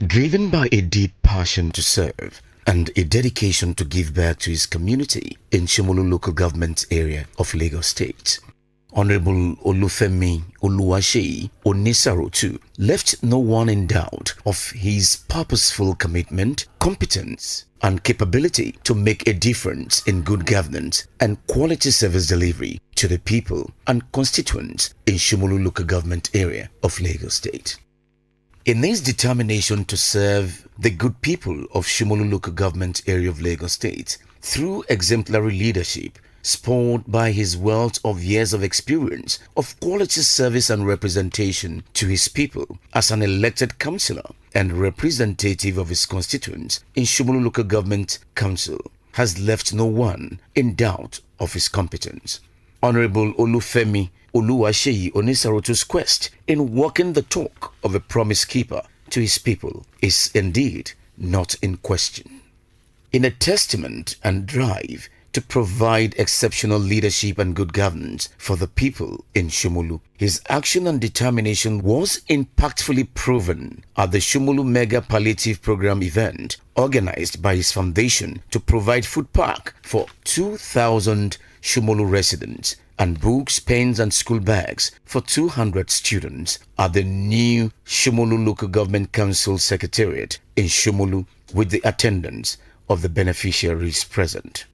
Driven by a deep passion to serve and a dedication to give back to his community in Shomolu local government area of Lagos State, Honorable Olufemi Oluwaseyi Onisarotu left no one in doubt of his purposeful commitment, competence, and capability to make a difference in good governance and quality service delivery to the people and constituents in Shomolu local government area of Lagos State. In his determination to serve the good people of Shomolu local government area of Lagos State through exemplary leadership, spurred by his wealth of years of experience of quality service and representation to his people as an elected councillor and representative of his constituents in Shomolu local government council, has left no one in doubt of his competence. Honorable Olufemi Oluwaseyi Onisarotu's quest in walking the talk of a promise keeper to his people is indeed not in question. In a testament and drive to provide exceptional leadership and good governance for the people in Shomolu, his action and determination was impactfully proven at the Shomolu Mega Palliative Program event organized by his foundation to provide food pack for 2,000 Shomolu residents and books, pens and school bags for 200 students at the new Shomolu Local Government Council Secretariat in Shomolu with the attendance of the beneficiaries present.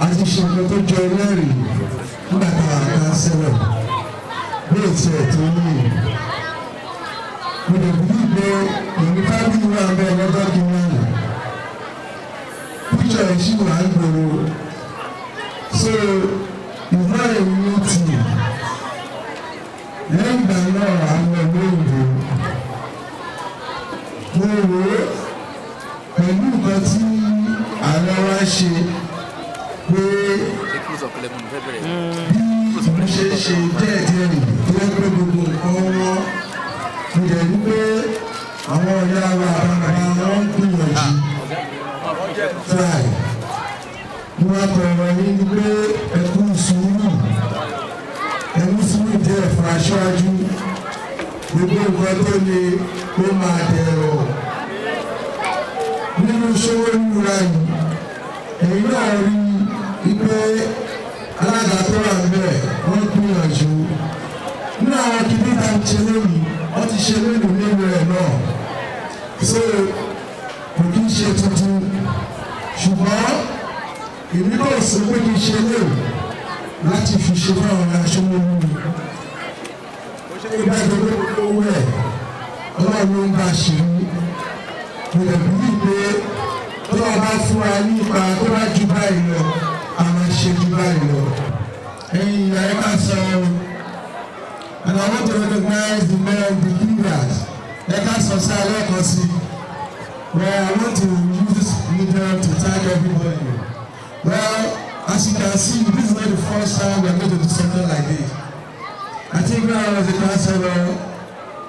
àti ṣètò tó jọ lẹ́rìí nígbà tá a bá sẹ́wọ̀n bí ètò ẹ̀tọ́ yìí mo lè bí gbé èmi fábíyì wà bẹ́ẹ̀ lọ́jọ́ kí n náà píṣọ̀ ìṣí wà ń gbòòrò so ìfọ̀ èmi ti lẹ́yìn ìgbà náà àwọn olóyìnbó mo rò ó pẹ̀lú nǹkan tí ààrẹ wa ṣe pé bí mo ṣe ṣe díẹ̀díẹ̀ rè tó yẹ pé gbogbo nǹkan wọn mo dẹ̀ ní pé àwọn ọ̀yá wa àbàbà wọn ń gbìyànjú try mo wá tọrọ yín ní pé ẹkú sùúrù díẹ̀ fún aṣáájú gbogbo nǹkan tó lè ó máa dẹ̀rọ̀ nínú Ṣómólú yìí èyí náà rí i pé alága tó wà níbẹ̀ wọ́n gbìyànjú nínú àwọn kìíní tá a ṣe lónìí wọ́n ti ṣe lónìí nínú ẹ̀ náà so kò kí n ṣe tuntun ṣùgbọ́n èmi náà sọ pé kí n ṣe lónìí láti fi ṣe fún àwọn Ṣómólú ó bá gbogbo owó ẹ̀ ọlọ́run ló ń bá ṣe ní ìrẹ̀ bí pé tó bá bá fún wa ní ipa tó bá ju báyìí lọ a máa ṣe ju báyìí lọ. ẹ̀yin ìyá ẹ̀ ká sọ ọ́ and I want to recognize the men the leaders ẹ̀ ká sọ sí alẹ́ kan sí well I want to use this medium to thank everybody well as you can see this is not the first time we are going to do something like this. I think when I was a councillor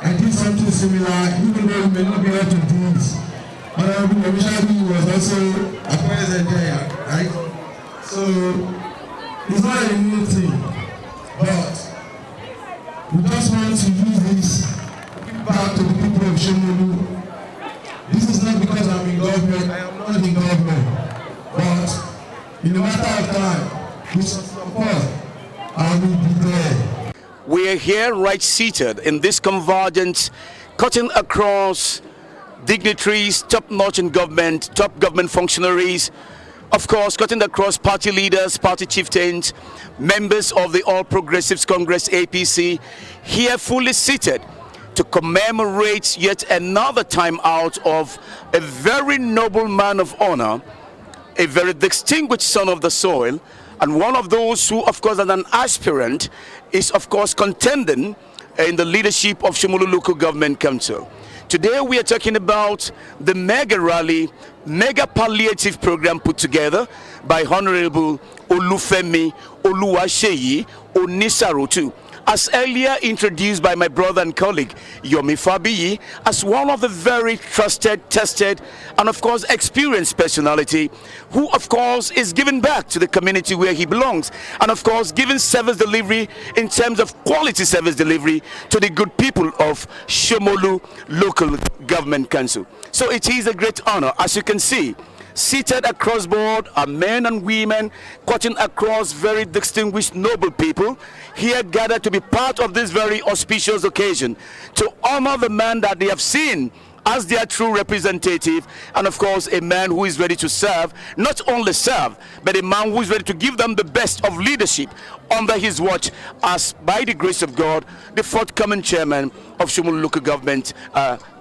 I did something similar even though you may not be able to do it. Honorable Omishabi was also a president there, right? So it's not a new thing, but we just want to use this back to the people of Shomolu. This is not because I'm in government, I am not in government, but in a matter of time, with some support, I will be there. We are here right seated in this convergence, cutting across dignitaries, top-notch in government, top government functionaries, of course, cutting across party leaders, party chieftains, members of the All Progressives Congress, APC, here fully seated to commemorate yet another time out of a very noble man of honor, a very distinguished son of the soil, and one of those who, of course, as an aspirant, is, of course, contending in the leadership of Shomolu Local Government Council. Today we are talking about the mega rally, mega palliative program put together by Honorable Olufemi Oluwaseyi Onisarotu, as earlier introduced by my brother and colleague Yomi Fabiyi, as one of the very trusted, tested, and of course experienced personality who of course is giving back to the community where he belongs, and of course giving service delivery in terms of quality service delivery to the good people of Shomolu Local Government Council. So it is a great honor. As you can see, seated across board are men and women, cutting across very distinguished noble people, here gathered to be part of this very auspicious occasion, to honor the man that they have seen as their true representative, and of course a man who is ready to serve, not only serve, but a man who is ready to give them the best of leadership under his watch, as by the grace of God, the forthcoming chairman of Shomolu Local Government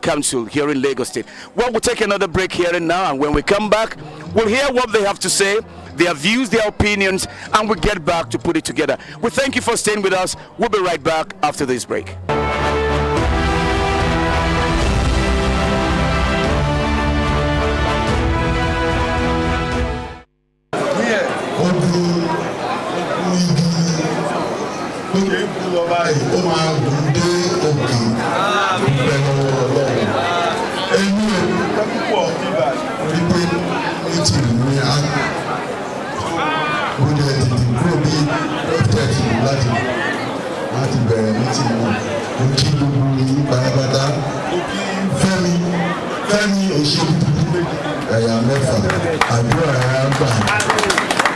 Council here in Lagos State. Well, we'll take another break here and now, and when we come back, we'll hear what they have to say, their views, their opinions, and we'll get back to put it together. We thank you for staying with us. We'll be right back after this break. Ó máa gùn dé òkè pẹ̀lú ọlọ́run. Ẹni púpọ̀ wípé méjì ní àgbọ̀dẹ tètè kúrò ní ọ́fíìsì láti bẹ̀rẹ̀ méjì náà. Mo kí gbogbo yín pátápátá. Fẹ́mi òṣèlú ẹ̀yà mẹ́fà àdúrà ẹ̀yà gbà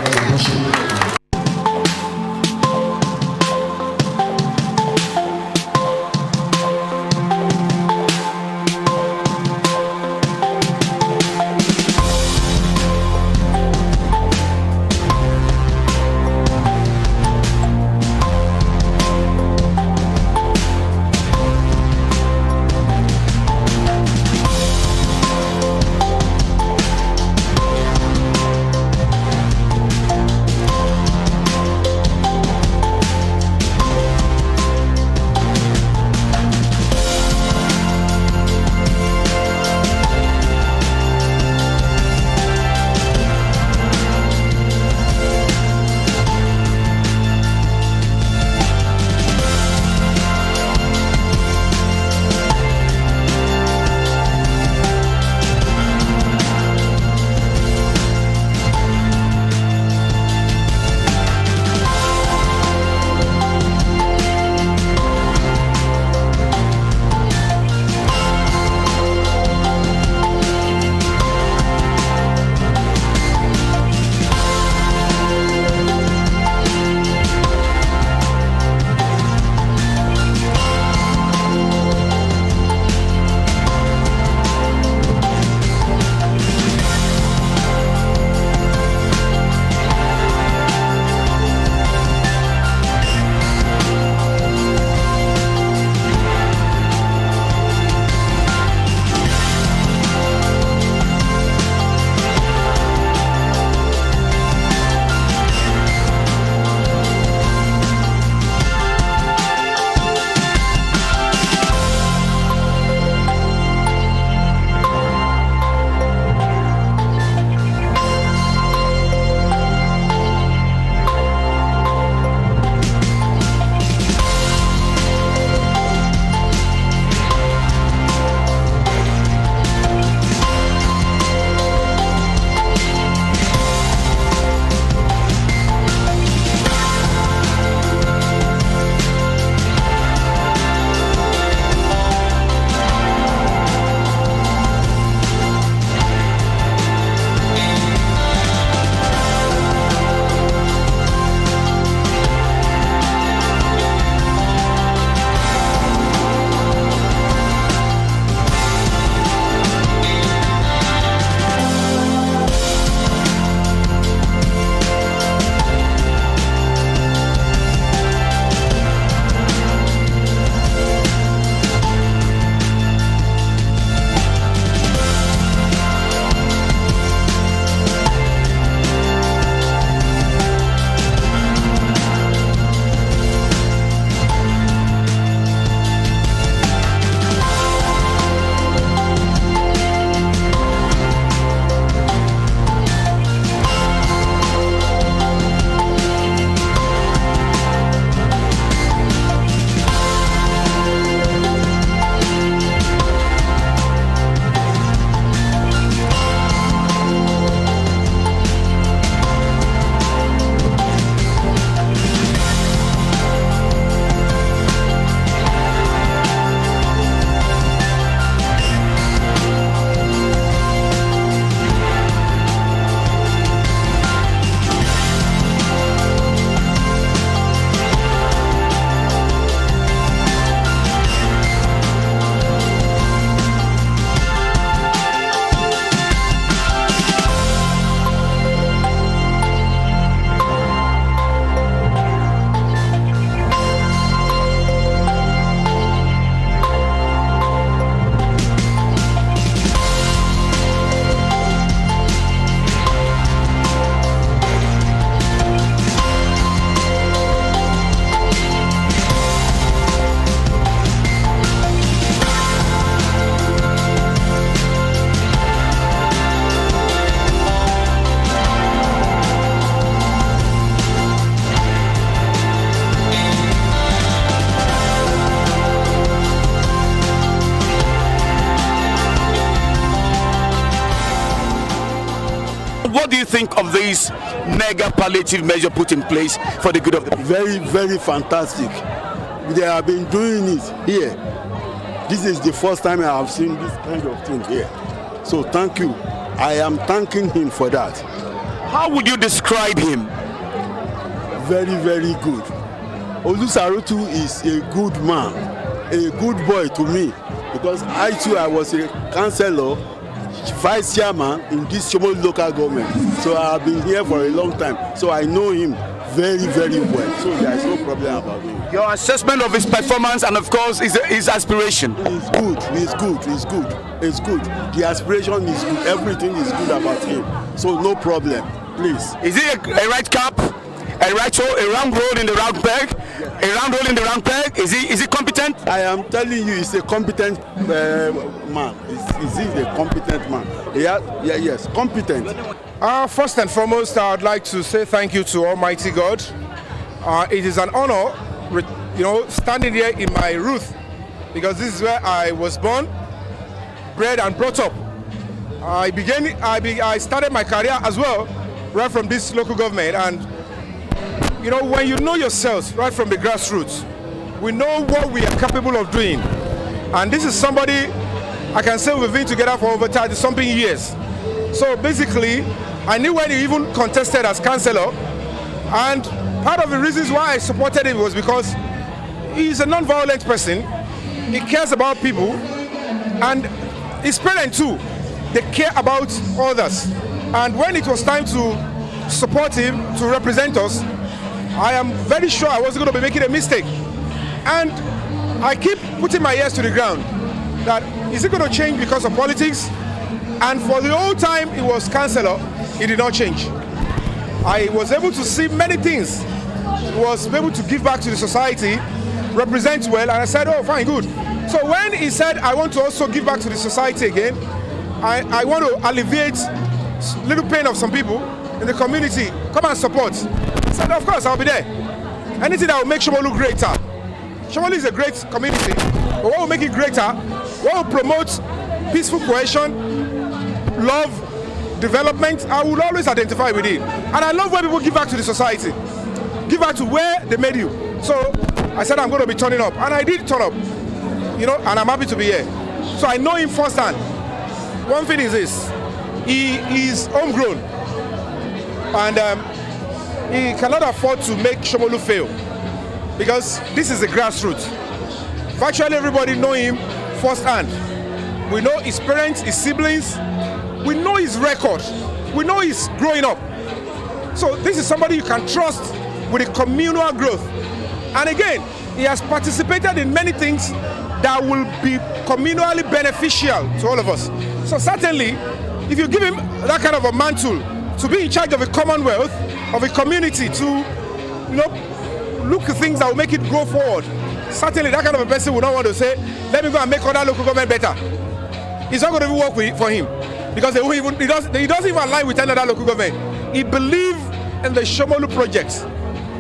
ẹ̀yà ṣe. you think of this mega palliative measure put in place for the good of the people? Very, very fantastic. They have been doing it here. This is the first time I have seen this kind of thing here. So thank you. I am thanking him for that. How would you describe him? Very, very good. Olusarutu is a good man, a good boy to me, because I too, I was a councillor, vice chairman in this Shomolu local government. So I have been here for a long time. So I know him very, very well. So there is no problem about him. Your assessment of his performance and of course his aspiration? He's good, he's good, he's good, he's good. The aspiration is good, everything is good about him. So no problem, please. Is he a right cap? A right hole, a round hole in the round peg? A round hole in the round peg? Is he competent? I am telling you, he's a competent man. Is he a competent man? Yes, competent. First and foremost, I would like to say thank you to Almighty God. It is an honor, standing here in my roof, because this is where I was born, bred and brought up. I started my career as well, right from this local government, and when you know yourselves right from the grassroots, we know what we are capable of doing. And this is somebody I can say we've been together for over 30-something years. So basically, I knew when he even contested as councillor, and part of the reasons why I supported him was because he's a non-violent person, he cares about people, and his parents too, they care about others. And when it was time to support him, to represent us, I am very sure I wasn't going to be making a mistake. And I keep putting my ears to the ground that is it going to change because of politics? And for the whole time he was councillor, it did not change. I was able to see many things. He was able to give back to the society, represent well, and I said, oh, fine, good. So when he said, I want to also give back to the society again, I want to alleviate little pain of some people in the community, come and support. I said, of course, I'll be there. Anything that will make Shomolu greater. Shomolu is a great community, but what will make it greater, what will promote peaceful cohesion, love, development, I will always identify with it. And I love when people give back to the society, give back to where they made you. So I said I'm going to be turning up, and I did turn up, and I'm happy to be here. So I know him firsthand. One thing is this, he is homegrown, and he cannot afford to make Shomolu fail, because this is the grassroots. Virtually everybody know him firsthand. We know his parents, his siblings, we know his record, we know he's growing up. So this is somebody you can trust with a communal growth. And again, he has participated in many things that will be communally beneficial to all of us. So certainly, if you give him that kind of a mantle to be in charge of a commonwealth, of a community, to look at things that will make it go forward, certainly that kind of a person will not want to say, let me go and make other local government better. It's not going to work for him, because he doesn't even align with another local government. He believes in the Shomolu project.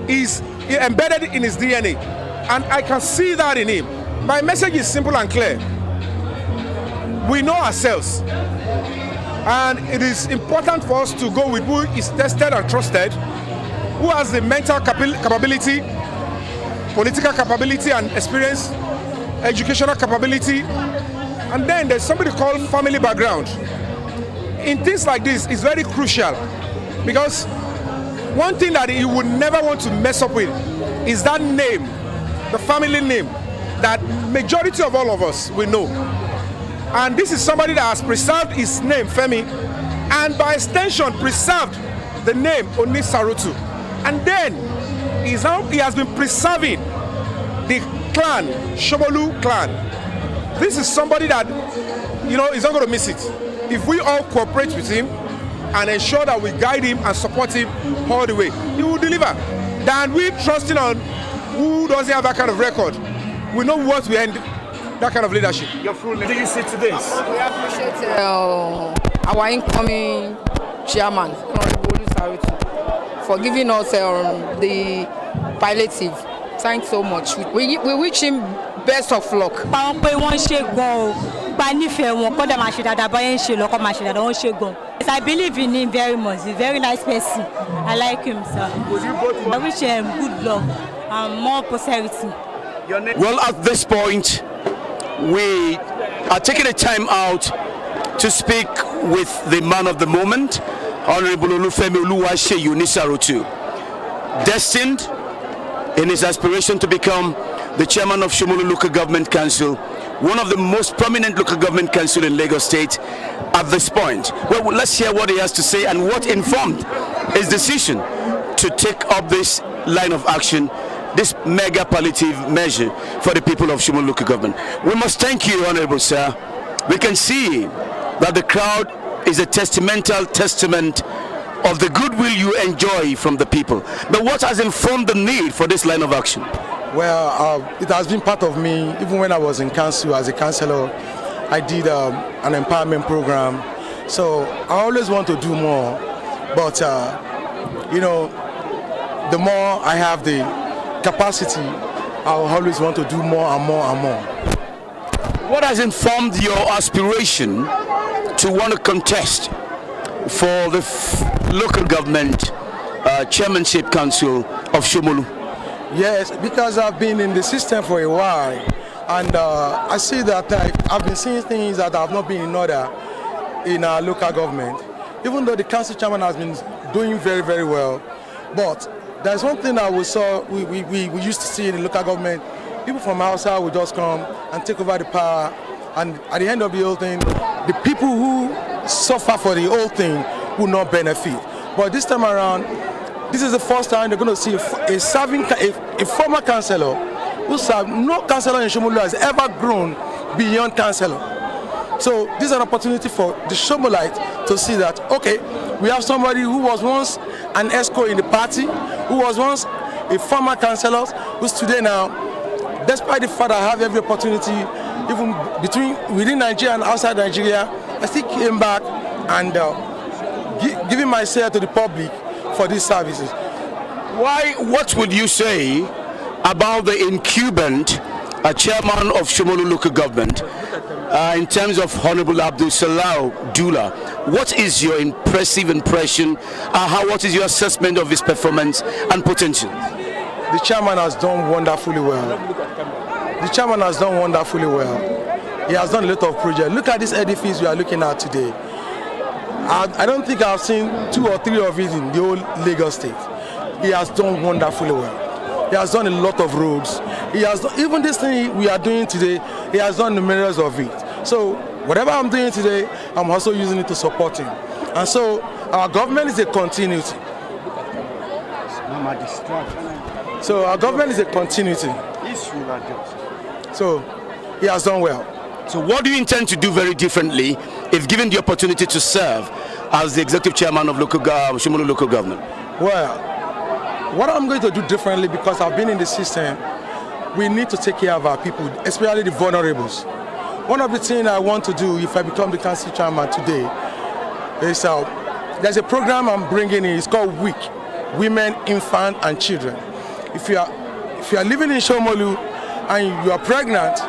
He's embedded in his DNA, and I can see that in him. My message is simple and clear. We know ourselves, and it is important for us to go with who is tested and trusted, who has the mental capability, political capability and experience, educational capability, and then there's somebody called family background. In things like this, it's very crucial, because one thing that he would never want to mess up with is that name, the family name, that majority of all of us will know. And this is somebody that has preserved his name, Femi, and by extension preserved the name Onisarutu. And then he has been preserving the clan, Shomolu clan. This is somebody that, is not going to miss it. If we all cooperate with him and ensure that we guide him and support him all the way, he will deliver. Than we trusting on who doesn't have that kind of record. We know what we end that kind of leadership. Your full name. Do you see to this? We appreciate our incoming chairman, for giving us the palliative. Thanks so much. We wish him best of luck. gba nífẹ̀ẹ́ wọn kọ́ dẹ̀ máa ṣe dáadáa báyẹn ń ṣe lọ́kọ́ máa ṣe dáadáa wọ́n ṣe gan. Yes, I believe in him very much. He's a very nice person. I like him, sir. I wish him good luck and more prosperity. Well, at this point, we are taking a time out to speak with the man of the moment, Honorable Olufemi Oluwase Unisarotu, destined in his aspiration to become the chairman of Shomolu Local Government Council, one of the most prominent local government council in Lagos State at this point. Well, let's hear what he has to say and what informed his decision to take up this line of action, this mega palliative measure for the people of Shomolu Local Government. We must thank you, Honorable Sir. We can see that the crowd is a testament of the goodwill you enjoy from the people. But what has informed the need for this line of action? Well, it has been part of me. Even when I was in council as a councillor, I did an empowerment program. So I always want to do more. But, you know, the more I have the capacity, I will always want to do more and more and more. What has informed your aspiration to want to contest for the local government chairmanship council of Shomolu? Yes, because I've been in the system for a while, and I see that I've been seeing things that have not been in order in our local government. Even though the council chairman has been doing very, very well, but there's one thing that we used to see in the local government. People from outside would just come and take over the power, and at the end of the whole thing, the people who suffer for the whole thing will not benefit. But this time around, this is the first time they're going to see a former councillor who served. No councillor in Shomolu has ever grown beyond councillor. So this is an opportunity for the Shomolite to see that, okay, we have somebody who was once an ESCO in the party, who was once a former councillor, who's today now, despite the fact that I have every opportunity, even within Nigeria and outside Nigeria, I still came back and giving myself to the public for these services. What would you say about the incumbent chairman of Shomolu Local Government in terms of Honorable Abdul Salau Dula? What is your impressive impression? What is your assessment of his performance and potential? The chairman has done wonderfully well. The chairman has done wonderfully well. He has done a lot of projects. Look at this edifice we are looking at today. I don't think I've seen 2 or 3 of it in the whole Lagos State. He has done wonderfully well. He has done a lot of roads. He has done, even this thing we are doing today, he has done numerous of it. So whatever I'm doing today, I'm also using it to support him. And so our government is a continuity. So our government is a continuity. So he has done well. So what do you intend to do very differently if given the opportunity to serve as the executive chairman of Shomolu Local Government? Well, what I'm going to do differently, because I've been in the system, we need to take care of our people, especially the vulnerables. One of the things I want to do if I become the council chairman today is there's a program I'm bringing in. It's called WIC, Women, Infant and Children. If you are living in Shomolu and you are pregnant,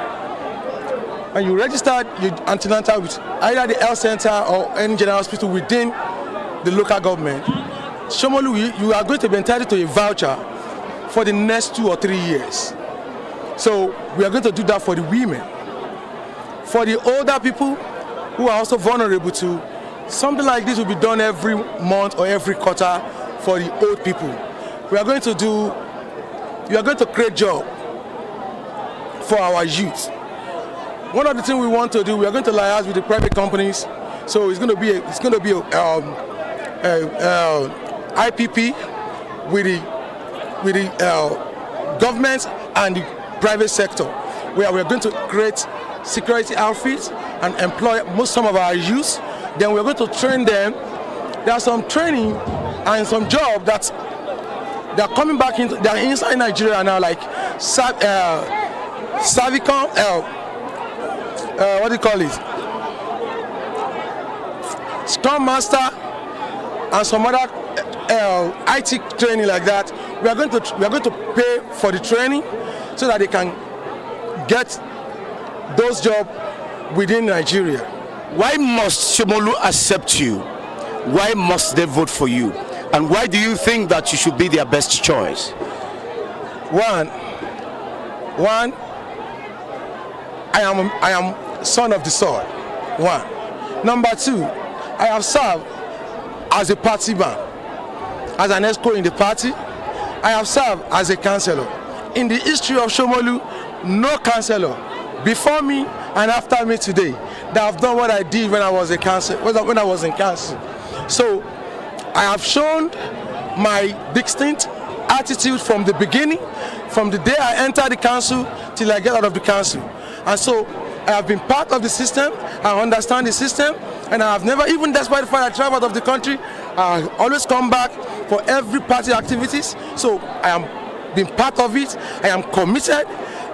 and you registered your antenatal with either the health center or any general hospital within the local government, Shomolu, you are going to be entitled to a voucher for the next 2 or 3 years. So we are going to do that for the women. For the older people who are also vulnerable to, something like this will be done every month or every quarter for the old people. We are going to create jobs for our youth. One of the things we want to do, we are going to liaise with the private companies. So it's going to be IPP with the government and the private sector, where we are going to create security outfits and employ some of our youth. Then we are going to train them. There are some training and some jobs that they are coming back into. They are inside Nigeria now, like Savicom. What do you call it? Scrum Master and some other IT training like that. We are going to pay for the training so that they can get those jobs within Nigeria. Why must Shomolu accept you? Why must they vote for you? And why do you think that you should be their best choice? One, I am son of the soil. One. Number two, I have served as a party man, as an ESCO in the party. I have served as a councillor. In the history of Shomolu, no councillor before me and after me today that have done what I did when I was a council, when I was in council. So I have shown my distinct attitude from the beginning, from the day I enter the council till I get out of the council. And so I have been part of the system, I understand the system, and I have never, even despite the fact I travel out of the country, I always come back for every party activities. So I am being part of it, I am committed,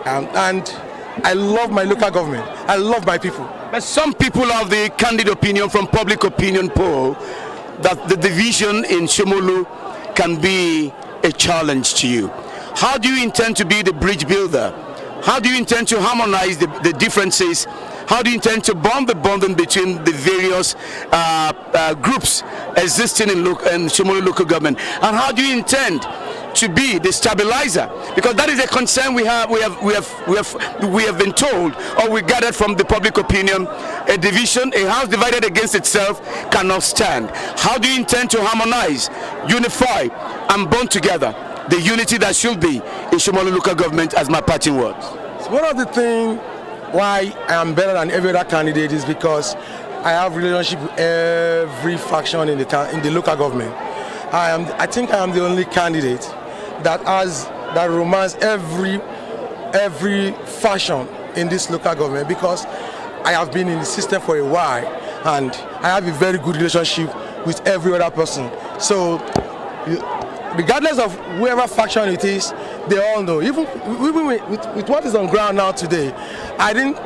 and I love my local government, I love my people. But some people have the candid opinion from public opinion poll that the division in Shomolu can be a challenge to you. How do you intend to be the bridge builder? How do you intend to harmonize the differences? How do you intend to bond the bonding between the various groups existing in Shomolu local government? And how do you intend to be the stabilizer? Because that is a concern we have been told, or we gathered from the public opinion. A division, a house divided against itself cannot stand. How do you intend to harmonize, unify, and bond together the unity that should be in Shomolu local government, as my parting words? One of the things why I am better than every other candidate is because I have relationship with every faction in the local government. I think I am the only candidate that romance every faction in this local government, because I have been in the system for a while and I have a very good relationship with every other person. So regardless of whoever faction it is, they all know. Even with what is on ground now today, I didn't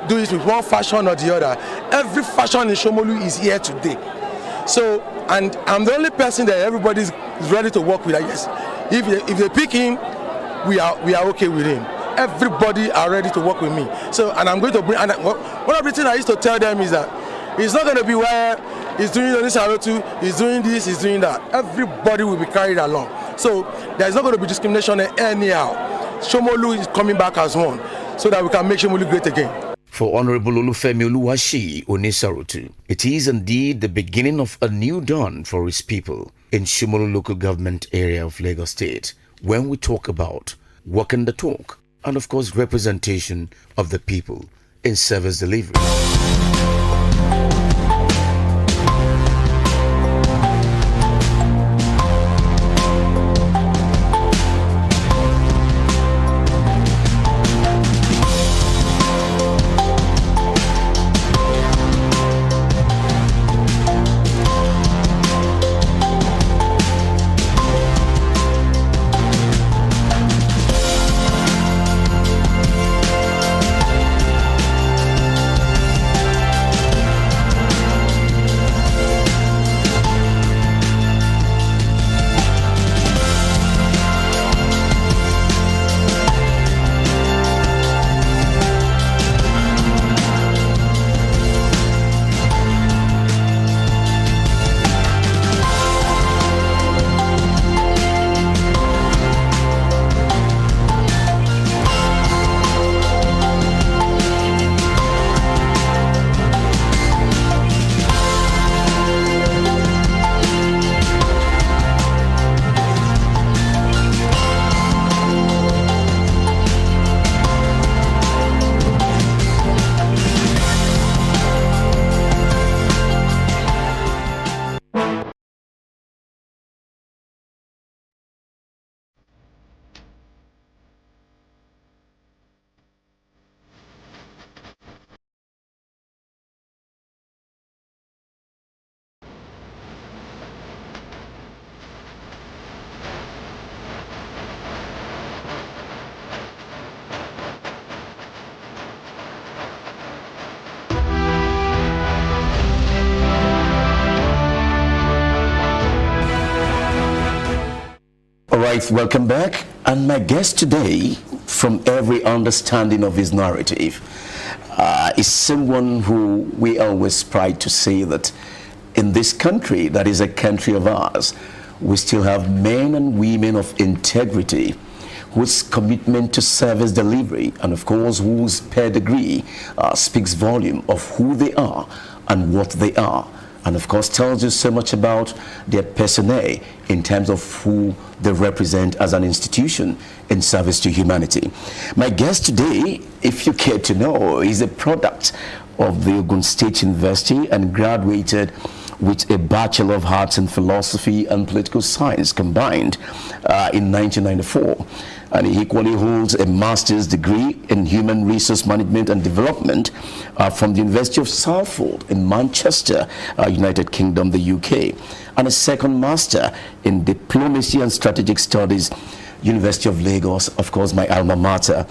do it with one faction or the other. Every faction in Shomolu is here today. So, and I'm the only person that everybody is ready to work with. I guess if they pick him, we are okay with him. Everybody are ready to work with me. So, and I'm going to bring. And one of the things I used to tell them is that it's not going to be where he's doing this, he's doing this, he's doing that. Everybody will be carried along. So there's not going to be discrimination anyhow. Shomolu is coming back as one, so that we can make Shomolu great again. For Honorable Olufemi Oluwaseyi Onisarotu, it is indeed the beginning of a new dawn for his people in Shomolu local government area of Lagos State, when we talk about walking the talk and of course representation of the people in service delivery. Alright, welcome back. And my guest today, from every understanding of his narrative, is someone who we always pride to say that in this country, that is a country of ours, we still have men and women of integrity whose commitment to service delivery and of course whose pedigree speaks volume of who they are and what they are, and of course tells you so much about their personnel in terms of who they represent as an institution in service to humanity. My guest today, if you care to know, is a product of the Ogun State University and graduated with a Bachelor of Arts in Philosophy and Political Science combined in 1994. And he equally holds a master's degree in Human Resource Management and Development from the University of Salford in Manchester, United Kingdom, the UK, and a second master in Diplomacy and Strategic Studies, University of Lagos, of course, my alma mater,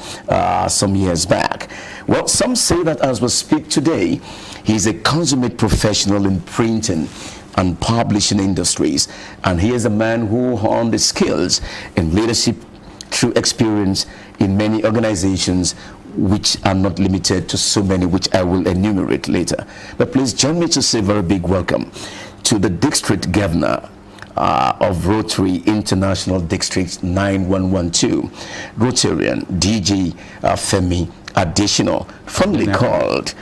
some years back. Well, some say that as we speak today, he's a consummate professional in printing and publishing industries, and he is a man who honed his skills in leadership through experience in many organizations, which are not limited to so many, which I will enumerate later. But please join me to say a very big welcome to the District Governor of Rotary International District 9112, Rotarian DG Femi Additional, fondly called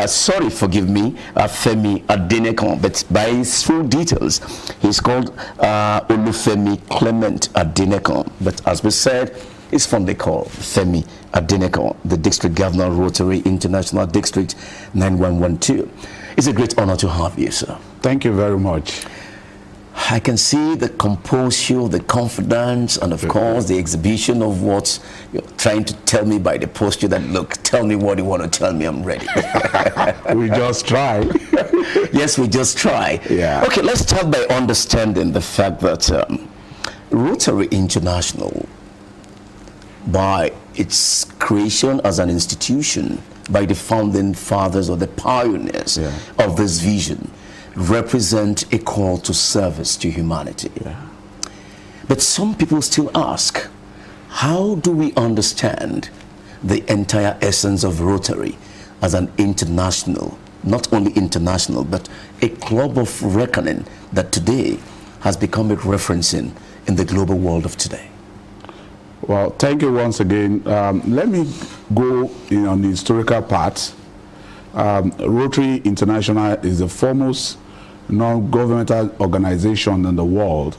sorry, forgive me, Femi Adenekon, but by his full details he's called Olufemi Clement Adenekon, but as we said, he's fondly called Femi Adenekon, the District Governor of Rotary International District 9112. It's a great honor to have you, sir. Thank you very much. I can see the composure, the confidence, and of course the exhibition of what you're trying to tell me by the posture that, look, tell me what you want to tell me, I'm ready. We just try. Yes, we just try. Yeah. Okay, let's start by understanding the fact that Rotary International, by its creation as an institution, by the founding fathers or the pioneers of this vision, represent a call to service to humanity. But some people still ask, how do we understand the entire essence of Rotary as an international, not only international, but a club of reckoning that today has become a reference in the global world of today? Well, thank you once again. Let me go on the historical part. Rotary International is the foremost non-governmental organization in the world.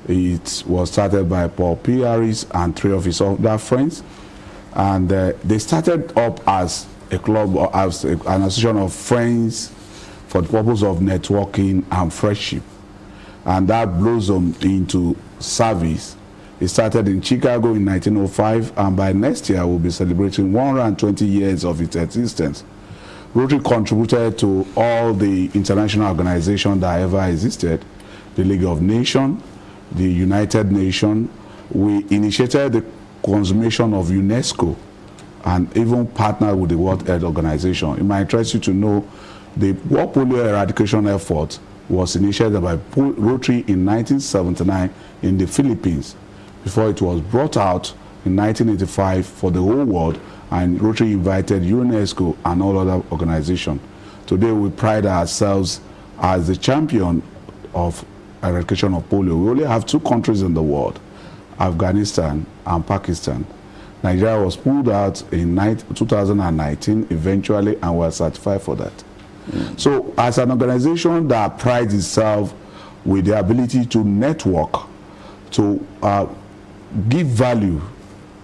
It was started by Paul P. Harris and three of his other friends, and they started up as a club or as an association of friends for the purpose of networking and friendship, and that blossomed into service. It started in Chicago in 1905, and by next year we'll be celebrating 120 years of its existence. Rotary contributed to all the international organizations that ever existed, the League of Nations, the United Nations. We initiated the consummation of UNESCO and even partnered with the World Health Organization. It might interest you to know the World Polio Eradication effort was initiated by Rotary in 1979 in the Philippines, before it was brought out in 1985 for the whole world, and Rotary invited UNESCO and all other organizations. Today we pride ourselves as the champion of eradication of polio. We only have two countries in the world, Afghanistan and Pakistan. Nigeria was pulled out in 2019 eventually, and we are certified for that. So as an organization that prides itself with the ability to network, to give value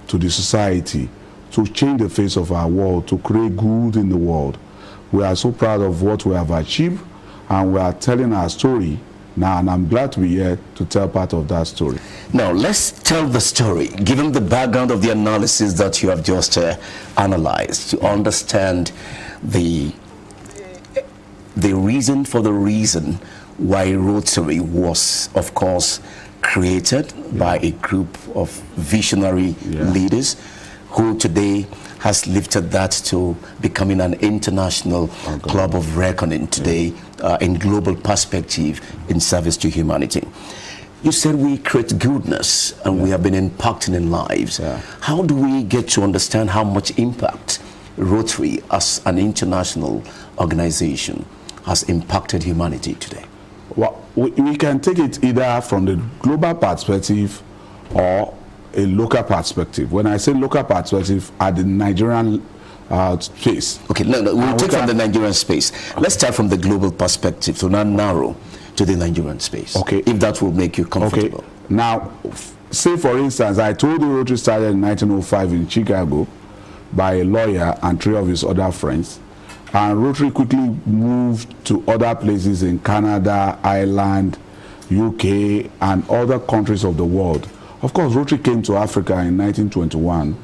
to the society, to change the face of our world, to create good in the world. We are so proud of what we have achieved, and we are telling our story now, and I'm glad to be here to tell part of that story. Now, let's tell the story, given the background of the analysis that you have just analyzed, to understand the reason for the reason why Rotary was, of course, created by a group of visionary leaders who today has lifted that to becoming an international club of reckoning today in global perspective in service to humanity. You said we create goodness and we have been impacting in lives. How do we get to understand how much impact Rotary as an international organization has impacted humanity today? Well, we can take it either from the global perspective or a local perspective. When I say local perspective, at the Nigerian space. Okay, no, we'll take from the Nigerian space. Let's start from the global perspective to now narrow to the Nigerian space. Okay. If that will make you comfortable. Okay. Now, say for instance, I told you Rotary started in 1905 in Chicago by a lawyer and 3 of his other friends. And Rotary quickly moved to other places in Canada, Ireland, UK, and other countries of the world. Of course, Rotary came to Africa in 1921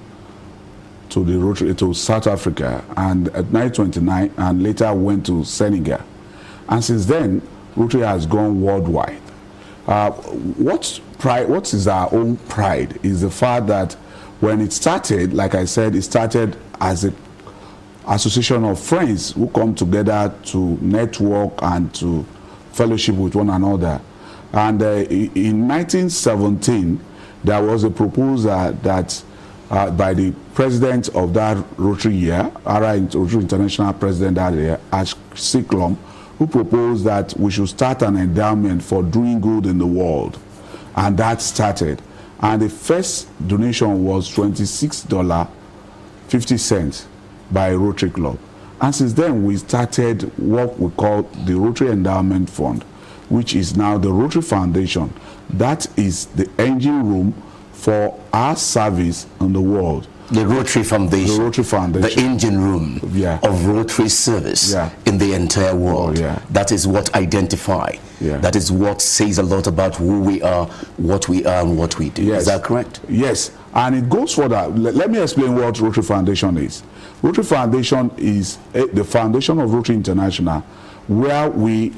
to South Africa, and at 1929, and later went to Senegal. And since then, Rotary has gone worldwide. What is our own pride is the fact that when it started, like I said, it started as an association of friends who come together to network and to fellowship with one another. And in 1917, there was a proposal that by the president of that Rotary year, Rotary International President that year, Ash Siklom, who proposed that we should start an endowment for doing good in the world. And that started. And the first donation was $26.50 by Rotary Club. And since then, we started what we call the Rotary Endowment Fund, which is now the Rotary Foundation. That is the engine room for our service in the world. The Rotary Foundation. The Rotary Foundation. The engine room of Rotary service in the entire world. That is what identifies. That is what says a lot about who we are, and what we do. Yes. Is that correct? Yes. And it goes further. Let me explain what Rotary Foundation is. Rotary Foundation is the foundation of Rotary International, where we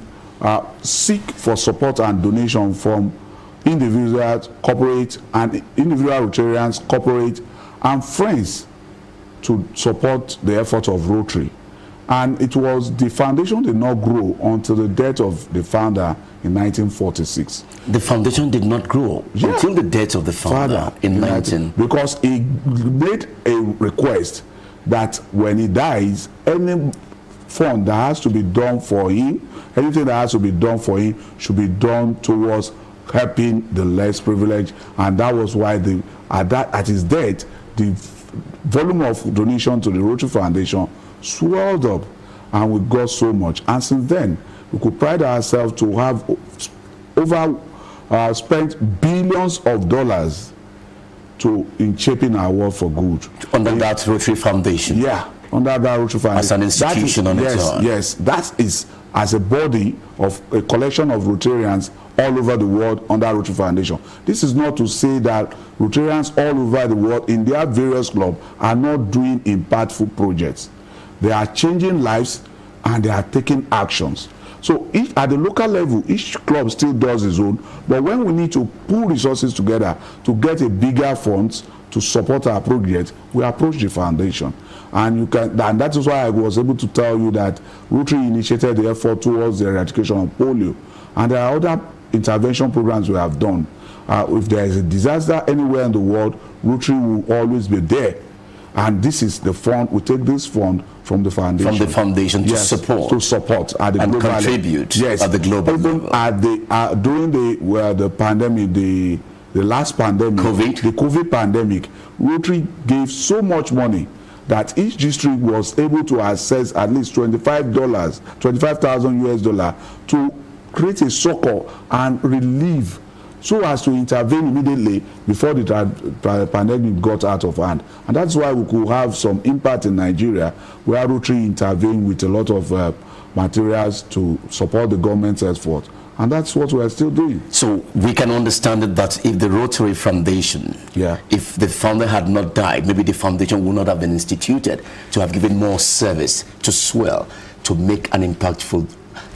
seek for support and donation from individuals, corporate, and individual Rotarians, corporate, and friends to support the effort of Rotary. And it was, the foundation did not grow until the death of the founder in 1946. The foundation did not grow until the death of the founder in 19... Because he made a request that when he dies, any fund that has to be done for him, anything that has to be done for him should be done towards helping the less privileged. And that was why at his death, the volume of donation to the Rotary Foundation swelled up, and we got so much. And since then, we could pride ourselves to have spent billions of dollars in shaping our world for good. Under that Rotary Foundation? Yeah, under that Rotary Foundation. As an institution on its own? Yes, that is as a body of a collection of Rotarians all over the world under Rotary Foundation. This is not to say that Rotarians all over the world in their various clubs are not doing impactful projects. They are changing lives and they are taking actions. So at the local level, each club still does its own, but when we need to pull resources together to get a bigger funds to support our project, we approach the foundation. And that is why I was able to tell you that Rotary initiated the effort towards the eradication of polio. And there are other intervention programs we have done. If there is a disaster anywhere in the world, Rotary will always be there. And this is the fund. We take this fund from the foundation. From the foundation to support. To support at the and global contribute level. At the global level. During the pandemic, the last pandemic, the COVID pandemic, Rotary gave so much money that each district was able to access at least $25,000 US to create a succor and relief, so as to intervene immediately before the pandemic got out of hand. And that's why we could have some impact in Nigeria, where Rotary intervened with a lot of materials to support the government's effort. And that's what we are still doing. So we can understand that if the Rotary Foundation, if the founder had not died, maybe the foundation would not have been instituted to have given more service, to swell, to make an impactful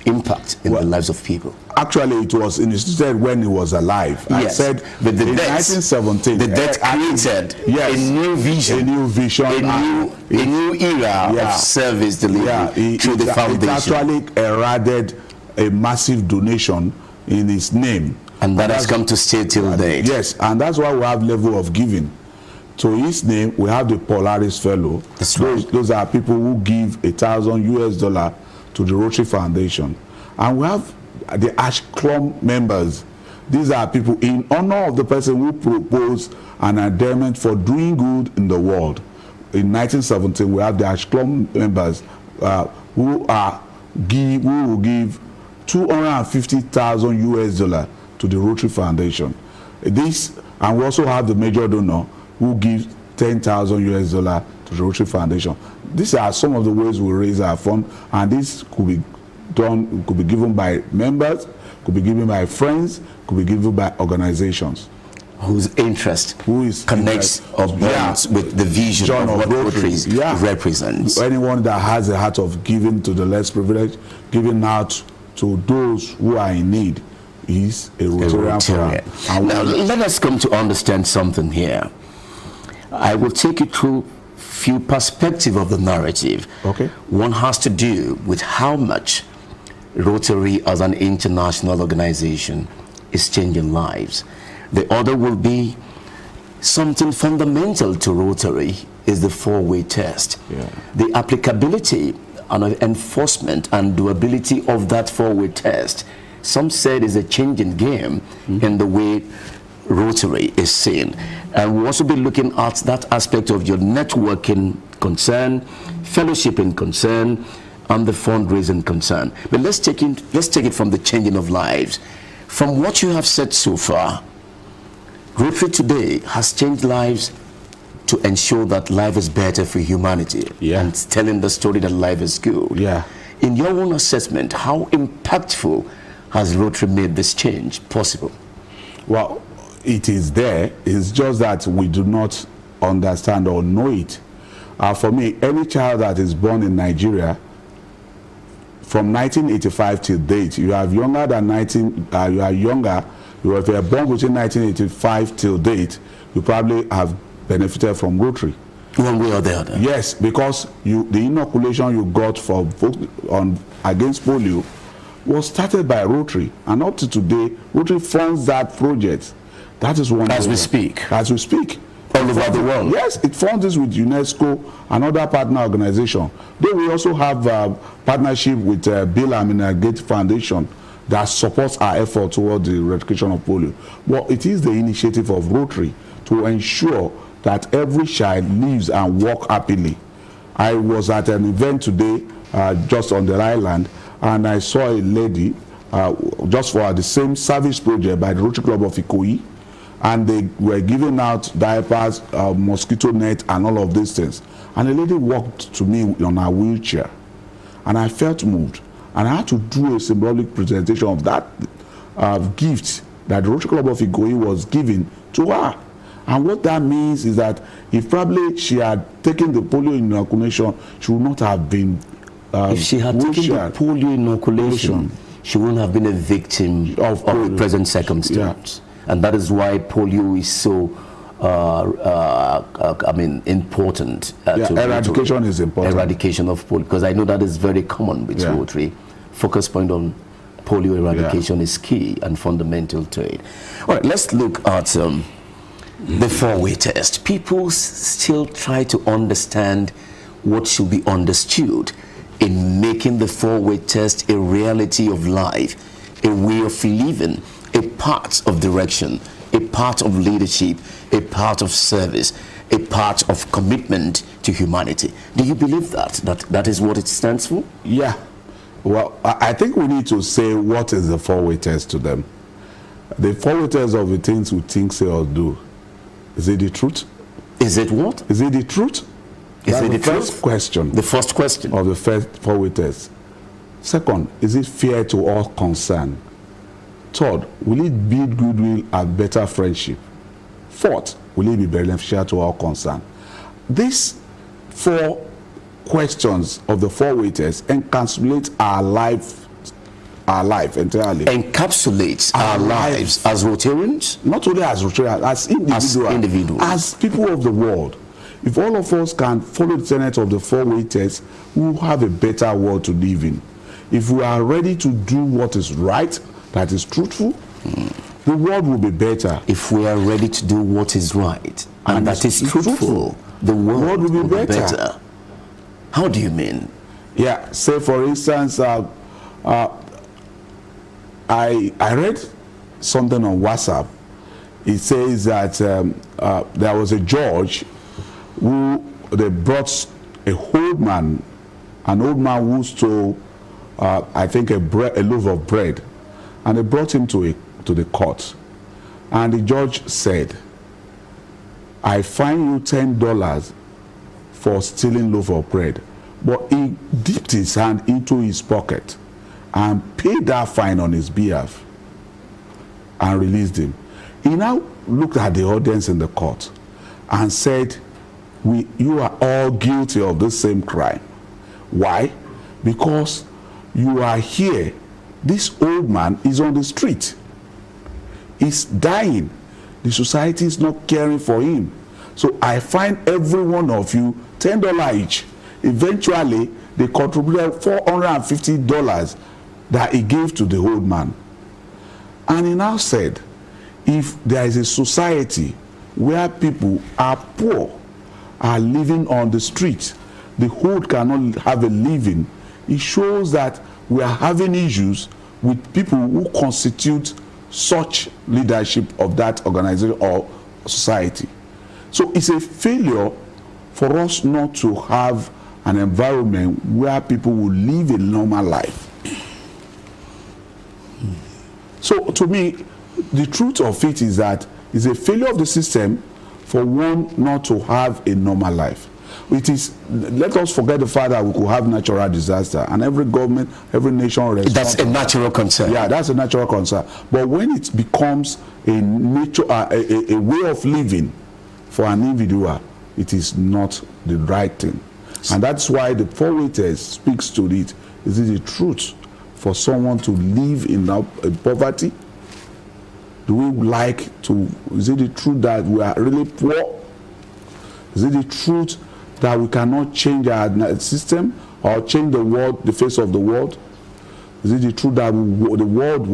impact in the lives of people. Actually, it was instituted when he was alive. Yes. I said, but the in death, 1917, the death created a new vision, a new era of service delivery through the foundation. It actually eradicted a massive donation in his name, and that has come to stay till date. Yes, and that's why we have level of giving. to his name, we have the Polaris Fellow. That's right. Those are people who give $1,000 to the Rotary Foundation. And we have the Ash Club members. These are people in honor of the person who proposed an endowment for doing good in the world. In 1917, we have the Ash Club members who will give $250,000 to the Rotary Foundation. And we also have the major donor who gives $10,000 to the Rotary Foundation. These are some of the ways we raise our fund, and this could be done, could be given by members, could be given by friends, could be given by organizations. Whose interest connects or bonds with the vision of what Rotary represents. Anyone that has a heart of giving to the less privileged, giving out to those who are in need, is a Rotarian. Now, let us come to understand something here. I will take you through few perspectives of the narrative. Okay. One has to do with how much Rotary as an international organization is changing lives. The other will be something fundamental to Rotary is the four-way test. Yeah. The applicability and enforcement and doability of that four-way test, some said, is a changing game in the way Rotary is seen. And we'll also be looking at that aspect of your networking concern, fellowshipping concern, and the fundraising concern. But let's take it from the changing of lives. From what you have said so far, Rotary today has changed lives to ensure that life is better for humanity. Yeah. And telling the story that life is good. Yeah. In your own assessment, how impactful has Rotary made this change possible? Well, it is there. It's just that we do not understand or know it. For me, any child that is born in Nigeria, from 1985 till date, you are younger than 19. If you are born between 1985 till date, you probably have benefited from Rotary. One way or the other. Yes, because the inoculation you got against polio was started by Rotary, and up to today, Rotary funds that project. That is one. As we speak. As we speak. All over the world. Yes, it funds this with UNESCO and other partner organizations. Then we also have partnership with Bill and Melinda Gates Foundation that supports our effort toward the eradication of polio. Well, it is the initiative of Rotary to ensure that every child lives and works happily. I was at an event today just on the island, and I saw a lady just for the same service project by the Rotary Club of Ikoyi, and they were giving out diapers, mosquito net, and all of these things. And the lady walked to me on her wheelchair, and I felt moved. And I had to do a symbolic presentation of that gift that the Rotary Club of Ikoyi was giving to her. And what that means is that if probably she had taken the polio inoculation, she would not have been if she had taken the polio inoculation, she wouldn't have been a victim of the present circumstance. Yeah. And that is why polio is so important. Eradication is important. Eradication of polio, because I know that is very common with Rotary. Focus point on polio eradication is key and fundamental to it. All right, let's look at the four-way test. People still try to understand what should be understood in making the four-way test a reality of life, a way of living, a part of direction, a part of leadership, a part of service, a part of commitment to humanity. Do you believe that is what it stands for? Yeah. Well, I think we need to say what is the four-way test to them. The four-way test of the things we think, say, or do. Is it the truth? Is it what? Is it the truth? Is it the first question? The first question of the first four-way test. Second, is it fair to all concerned? Third, will it build goodwill and better friendship? Fourth, will it be beneficial to all concerned? These four questions of the four-way test encapsulate our life entirely. Encapsulates our lives as Rotarians? Not only as Rotarians, as individuals. As people of the world. If all of us can follow the tenets of the four-way test, we will have a better world to live in. If we are ready to do what is right, that is truthful, the world will be better. If we are ready to do what is right and that is truthful, the world will be better. How do you mean? Yeah, say for instance, I read something on WhatsApp. It says that there was a judge who they brought an old man who stole, I think, a loaf of bread, and they brought him to the court, and the judge said, "I fine you $10 for stealing loaf of bread," but he dipped his hand into his pocket and paid that fine on his behalf and released him. He now looked at the audience in the court and said, you are all guilty of the same crime. Why? Because you are here. This old man is on the street. He's dying. The society is not caring for him. So I fine every one of you $10 each. Eventually, they contributed $450 that he gave to the old man. And he now said, if there is a society where people are poor, are living on the street, the old cannot have a living, it shows that we are having issues with people who constitute such leadership of that organization or society. So it's a failure for us not to have an environment where people will live a normal life. So to me, the truth of it is that it's a failure of the system for one not to have a normal life. It is, let us forget the fact that we could have natural disaster, and every government, every nation responds. That's a natural concern. Yeah, that's a natural concern. But when it becomes a way of living for an individual, it is not the right thing. And that's why the four-way test speaks to it. Is it the truth for someone to live in poverty? Do we like to, is it the truth that we are really poor? Is it the truth that we cannot change our system or change the world, the face of the world? Is it the truth that the world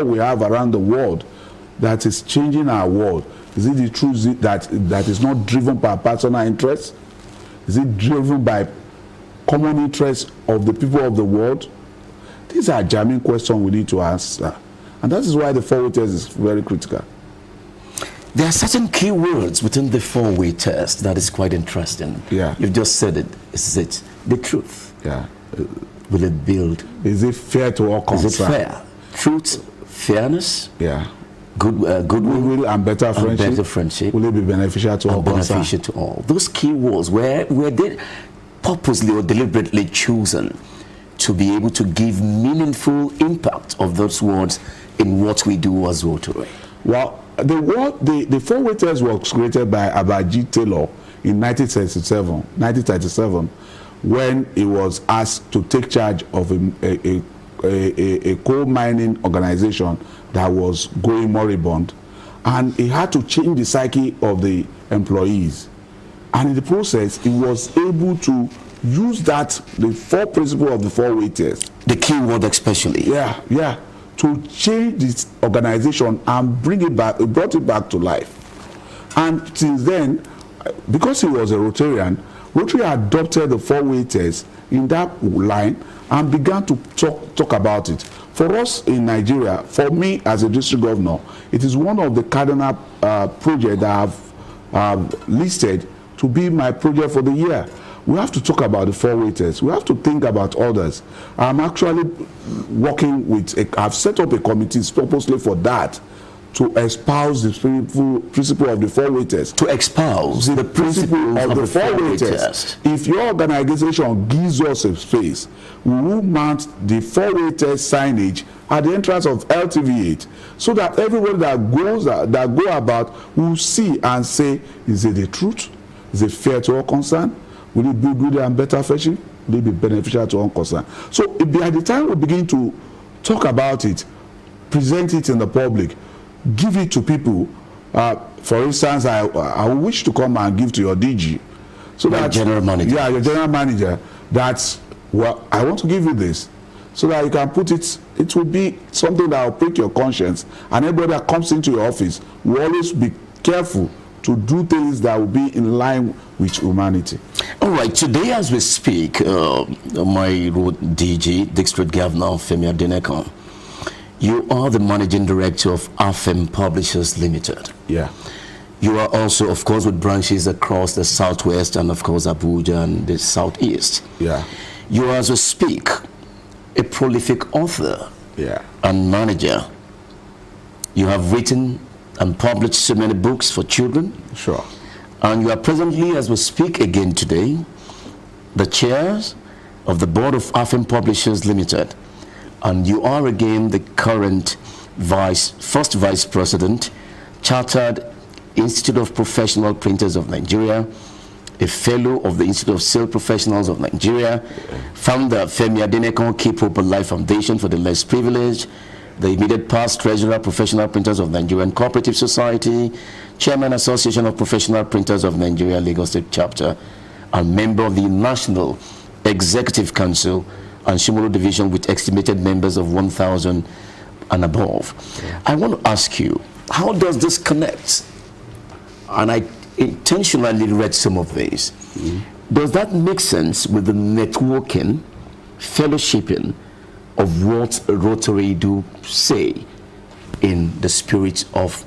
we have around the world that is changing our world? Is it the truth that is not driven by personal interests? Is it driven by common interests of the people of the world? These are germane questions we need to answer. And that is why the four-way test is very critical. There are certain key words within the four-way test that is quite interesting. Yeah. You've just said it. Is it the truth? Yeah. Will it build? Is it fair to all concerned? Is it fair? Truth, fairness. Yeah. Goodwill and better friendship. And better friendship. Will it be beneficial to all concerned? Beneficial to all. Those key words were they purposely or deliberately chosen to be able to give meaningful impact of those words in what we do as Rotary? Well, the four-way test was created by Abaji Taylor in 1937, when he was asked to take charge of a coal mining organization that was going moribund, and he had to change the psyche of the employees. And in the process, he was able to use the four principles of the four-way test. The key word especially. Yeah. To change this organization and brought it back to life. And since then, because he was a Rotarian, Rotary adopted the four-way test in that line and began to talk about it. For us in Nigeria, for me as a district governor, it is one of the cardinal projects that I've listed to be my project for the year. We have to talk about the four-way test. We have to think about others. I'm actually working with, I've set up a committee purposely for that, to espouse the principle of the four-way test. To espouse the principle of the four-way test. If your organization gives us a space, we will mount the four-way test signage at the entrance of LTV8, so that everyone that go about will see and say, is it the truth? Is it fair to all concerned? Will it be good and better fetching? Will it be beneficial to all concerned? So by the time we begin to talk about it, present it in the public, give it to people. For instance, I wish to come and give to your DG. So that general manager. Yeah, your general manager. That's, well, I want to give you this. so that you can put it, it will be something that will prick your conscience, and everybody that comes into your office will always be careful to do things that will be in line with humanity. All right, today as we speak, my road DG, District Governor Femi Adenekon, you are the Managing Director of AFEM Publishers Limited. Yeah. You are also, of course, with branches across the Southwest and, of course, Abuja and the Southeast. Yeah. You are, as we speak, a prolific author and manager. You have written and published so many books for children. Sure. And you are presently, as we speak again today, the chairs of the board of AFEM Publishers Limited. And you are again the current first vice president, Chartered Institute of Professional Printers of Nigeria, a fellow of the Institute of Sale Professionals of Nigeria, founder of Femi Adenekon Keep Hope Alive Foundation for the Less Privileged, the immediate past treasurer, Professional Printers of Nigeria and Cooperative Society, chairman, Association of Professional Printers of Nigeria, Lagos State Chapter, and member of the National Executive Council and Shimolo Division with estimated members of 1,000 and above. I want to ask you, how does this connect? And I intentionally read some of these. Does that make sense with the networking, fellowshipping of what Rotary do say in the spirit of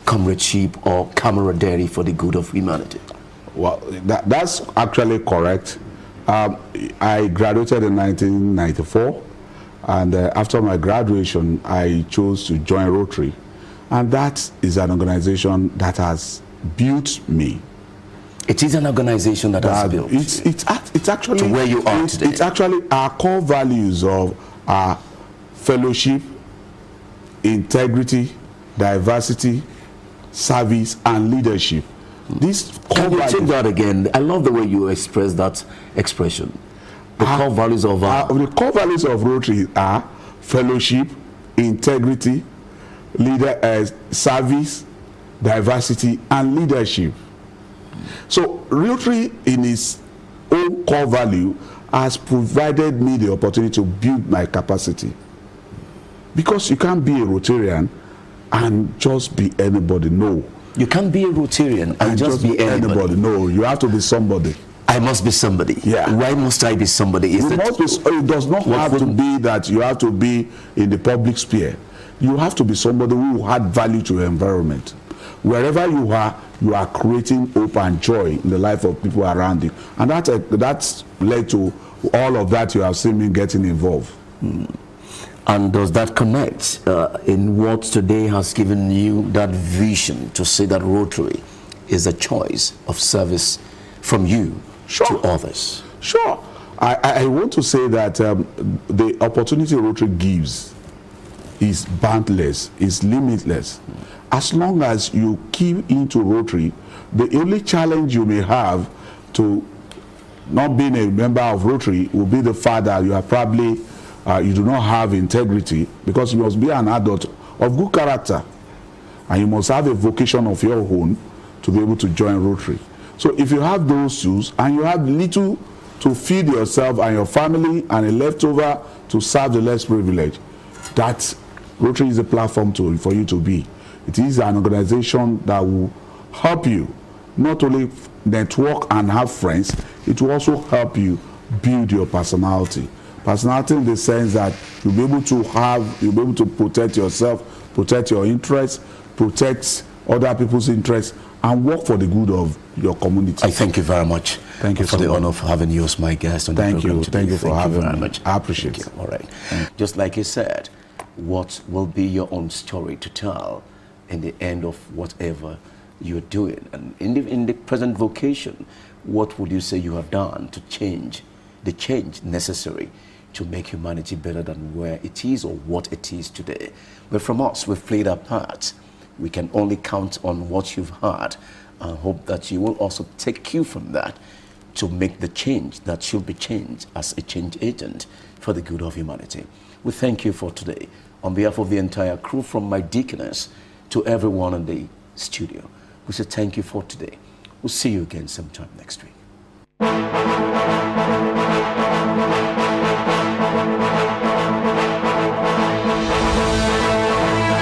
comradeship or camaraderie for the good of humanity? Well, that's actually correct. I graduated in 1994, and after my graduation, I chose to join Rotary. And that is an organization that has built me. It is an organization that has built it's actually to where you are today. It's actually our core values of our fellowship, integrity, diversity, service, and leadership. This Can you take that again? I love the way you express that expression. The core values of the core values of Rotary are fellowship, integrity, service, diversity, and leadership. So Rotary, in its own core value, has provided me the opportunity to build my capacity. Because you can't be a Rotarian and just be anybody. No. You can't be a Rotarian and just be anybody. No, you have to be somebody. I must be somebody. Yeah. Why must I be somebody? It does not have to be that you have to be in the public sphere. You have to be somebody who add value to your environment. Wherever you are creating hope and joy in the life of people around you. And that's led to all of that you have seen me getting involved. And does that connect in what today has given you that vision to say that Rotary is a choice of service from you to others? Sure. I want to say that the opportunity Rotary gives is boundless, is limitless. As long as you keep into Rotary, the only challenge you may have to not being a member of Rotary will be the fact that you are probably you do not have integrity, because you must be an adult of good character and you must have a vocation of your own to be able to join Rotary. So if you have those tools and you have little to feed yourself and your family and a leftover to serve the less privileged, that Rotary is a platform for you to be. It is an organization that will help you not only network and have friends, it will also help you build your personality. Personality in the sense that you'll be able to protect yourself, protect your interests, protect other people's interests, and work for the good of your community. I thank you very much. Thank you for the honor of having you as my guest on the program today. Thank you for having me. Very much. I appreciate it. All right. Just like you said, what will be your own story to tell in the end of whatever you're doing? And in the present vocation, what would you say you have done to change the change necessary to make humanity better than where it is or what it is today? But from us, we've played our part. We can only count on what you've heard. I hope that you will also take cue from that to make the change that should be changed as a change agent for the good of humanity. We thank you for today. On behalf of the entire crew, from my deaconess to everyone in the studio, we say thank you for today. We'll see you again sometime next week.